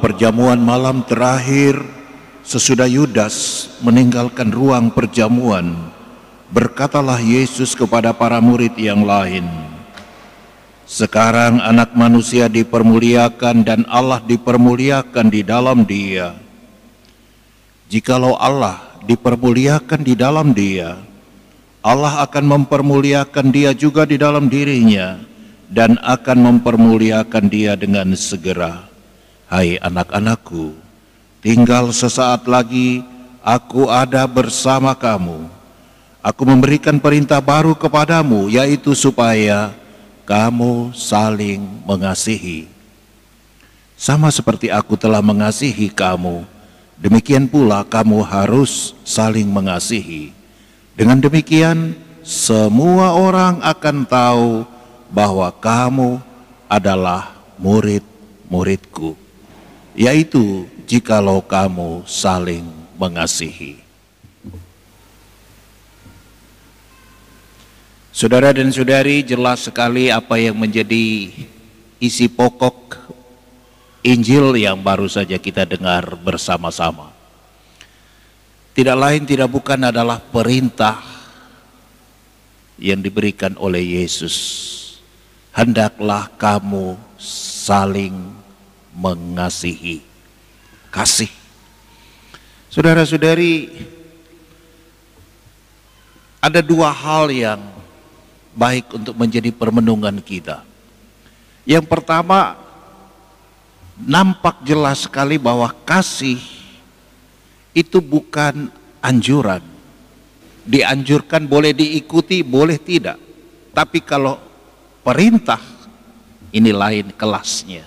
perjamuan malam terakhir, sesudah Yudas meninggalkan ruang perjamuan, berkatalah Yesus kepada para murid yang lain, "Sekarang anak manusia dipermuliakan dan Allah dipermuliakan di dalam dia. Jikalau Allah dipermuliakan di dalam dia, Allah akan mempermuliakan dia juga di dalam dirinya dan akan mempermuliakan dia dengan segera. Hai anak-anakku, tinggal sesaat lagi aku ada bersama kamu. Aku memberikan perintah baru kepadamu, yaitu supaya kamu saling mengasihi. Sama seperti aku telah mengasihi kamu, demikian pula kamu harus saling mengasihi. Dengan demikian, semua orang akan tahu bahwa kamu adalah murid-muridku, yaitu jikalau kamu saling mengasihi." Saudara dan saudari, jelas sekali apa yang menjadi isi pokok Injil yang baru saja kita dengar bersama-sama. Tidak lain tidak bukan adalah perintah yang diberikan oleh Yesus. Hendaklah kamu saling mengasihi. Kasih. Saudara-saudari, ada dua hal yang baik untuk menjadi permenungan kita. Yang pertama, nampak jelas sekali bahwa kasih itu bukan anjuran. Dianjurkan boleh diikuti, boleh tidak. Tapi kalau perintah, ini lain kelasnya.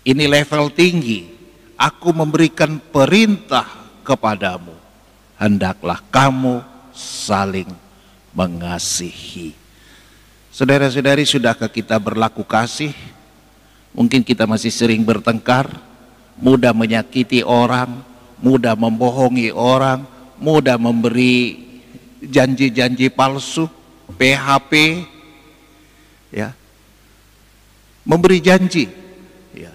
Ini level tinggi. Aku memberikan perintah kepadamu, hendaklah kamu saling mengasihi. Saudara-saudari, sudahkah kita berlaku kasih? Mungkin kita masih sering bertengkar, mudah menyakiti orang, mudah membohongi orang, mudah memberi janji-janji palsu, PHP, ya, memberi janji. Ya.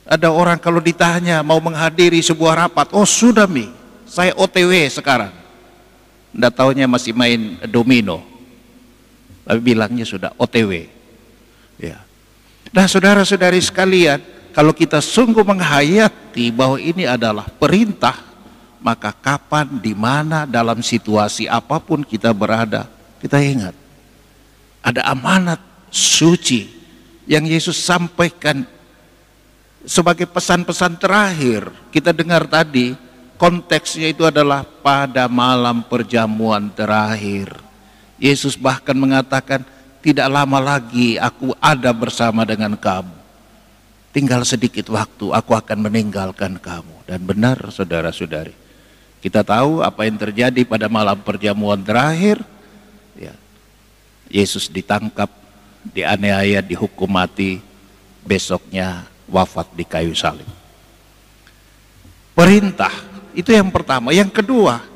Ada orang kalau ditanya mau menghadiri sebuah rapat, oh sudah Mi, saya OTW sekarang. Nggak taunya masih main domino, tapi bilangnya sudah OTW. Ya. Nah, saudara-saudari sekalian, kalau kita sungguh menghayati bahwa ini adalah perintah, maka kapan, di mana, dalam situasi apapun kita berada, kita ingat ada amanat suci yang Yesus sampaikan sebagai pesan-pesan terakhir. Kita dengar tadi, konteksnya itu adalah pada malam perjamuan terakhir. Yesus bahkan mengatakan, tidak lama lagi aku ada bersama dengan kamu. Tinggal sedikit waktu aku akan meninggalkan kamu. Dan benar saudara-saudari, kita tahu apa yang terjadi pada malam perjamuan terakhir. Ya, Yesus ditangkap, dianiaya, dihukum mati, besoknya wafat di kayu salib. Perintah, itu yang pertama. Yang kedua,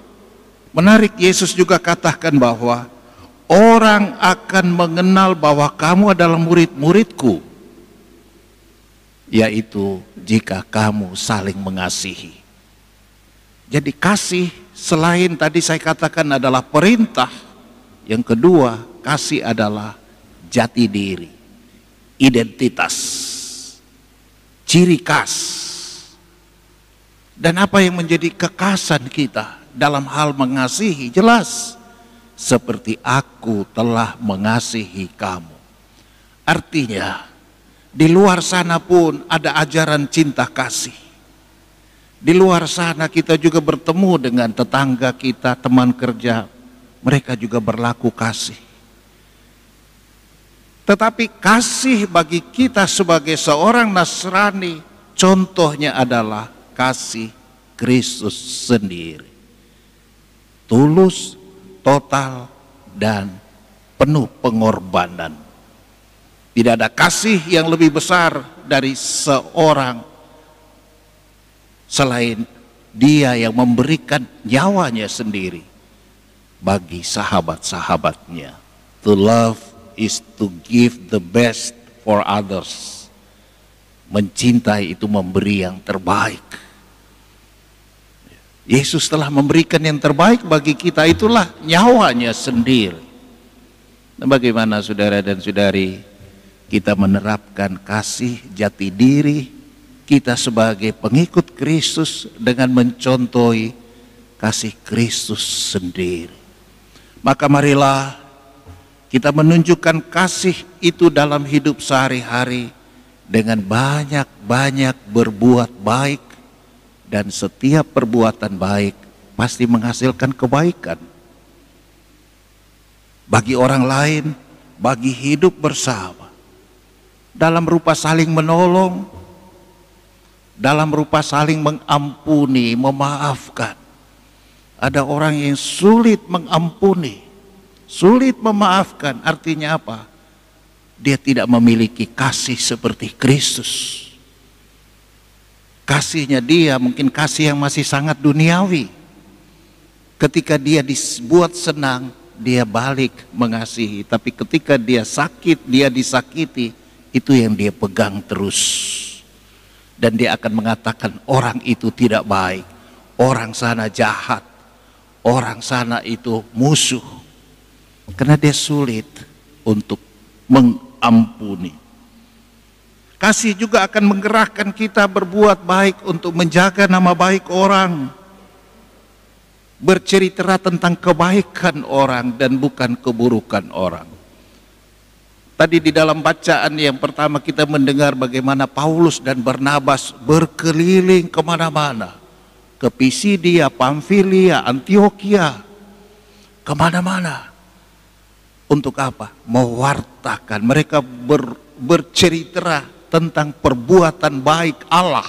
menarik, Yesus juga katakan bahwa orang akan mengenal bahwa kamu adalah murid-muridku, yaitu jika kamu saling mengasihi. Jadi kasih selain tadi saya katakan adalah perintah, yang kedua kasih adalah jati diri, identitas, ciri khas. Dan apa yang menjadi kekhasan kita dalam hal mengasihi? Jelas, seperti aku telah mengasihi kamu. Artinya, di luar sana pun ada ajaran cinta kasih. Di luar sana kita juga bertemu dengan tetangga kita, teman kerja, mereka juga berlaku kasih. Tetapi kasih bagi kita sebagai seorang Nasrani, contohnya adalah kasih Kristus sendiri. Tulus, total, dan penuh pengorbanan. Tidak ada kasih yang lebih besar dari seorang selain dia yang memberikan nyawanya sendiri bagi sahabat-sahabatnya. To love is to give the best for others. Mencintai itu memberi yang terbaik. Yesus telah memberikan yang terbaik bagi kita, itulah nyawanya sendiri. Nah, bagaimana saudara dan saudari kita menerapkan kasih jati diri kita sebagai pengikut Kristus dengan mencontohi kasih Kristus sendiri. Maka marilah kita menunjukkan kasih itu dalam hidup sehari-hari dengan banyak-banyak berbuat baik, dan setiap perbuatan baik pasti menghasilkan kebaikan bagi orang lain, bagi hidup bersama, dalam rupa saling menolong, dalam rupa saling mengampuni, memaafkan. Ada orang yang sulit mengampuni, sulit memaafkan, artinya apa? Dia tidak memiliki kasih seperti Kristus. Kasihnya dia mungkin kasih yang masih sangat duniawi. Ketika dia dibuat senang, dia balik mengasihi. Tapi ketika dia sakit, dia disakiti, itu yang dia pegang terus. Dan dia akan mengatakan orang itu tidak baik, orang sana jahat, orang sana itu musuh. Karena dia sulit untuk mengampuni. Kasih juga akan menggerakkan kita berbuat baik untuk menjaga nama baik orang, bercerita tentang kebaikan orang dan bukan keburukan orang. Tadi di dalam bacaan yang pertama kita mendengar bagaimana Paulus dan Barnabas berkeliling kemana-mana, ke Pisidia, Pamfilia, Antioquia, kemana-mana. Untuk apa? Mewartakan. Mereka bercerita tentang perbuatan baik Allah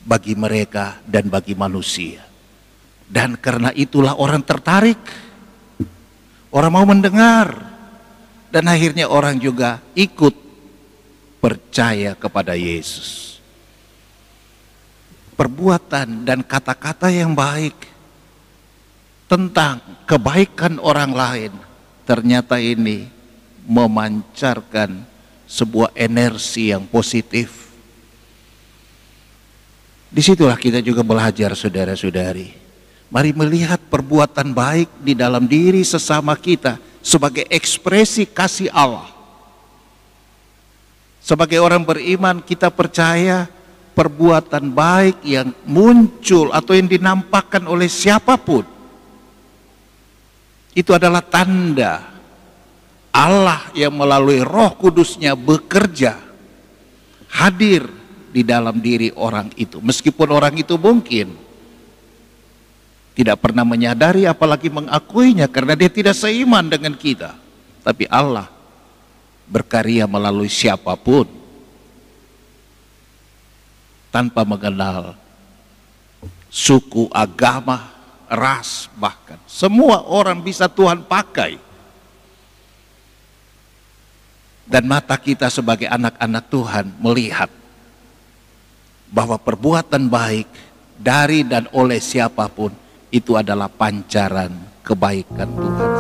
bagi mereka dan bagi manusia. Dan karena itulah orang tertarik, orang mau mendengar, dan akhirnya orang juga ikut percaya kepada Yesus. Perbuatan dan kata-kata yang baik tentang kebaikan orang lain, ternyata ini memancarkan sebuah energi yang positif. Disitulah kita juga belajar, saudara-saudari. Mari melihat perbuatan baik di dalam diri sesama kita sebagai ekspresi kasih Allah. Sebagai orang beriman, kita percaya perbuatan baik yang muncul atau yang dinampakkan oleh siapapun, itu adalah tanda Allah yang melalui Roh Kudus-Nya bekerja, hadir di dalam diri orang itu. Meskipun orang itu mungkin tidak pernah menyadari apalagi mengakuinya karena dia tidak seiman dengan kita. Tapi Allah berkarya melalui siapapun tanpa mengenal suku, agama, ras, bahkan semua orang bisa Tuhan pakai. Dan mata kita sebagai anak-anak Tuhan melihat bahwa perbuatan baik dari dan oleh siapapun itu adalah pancaran kebaikan Tuhan.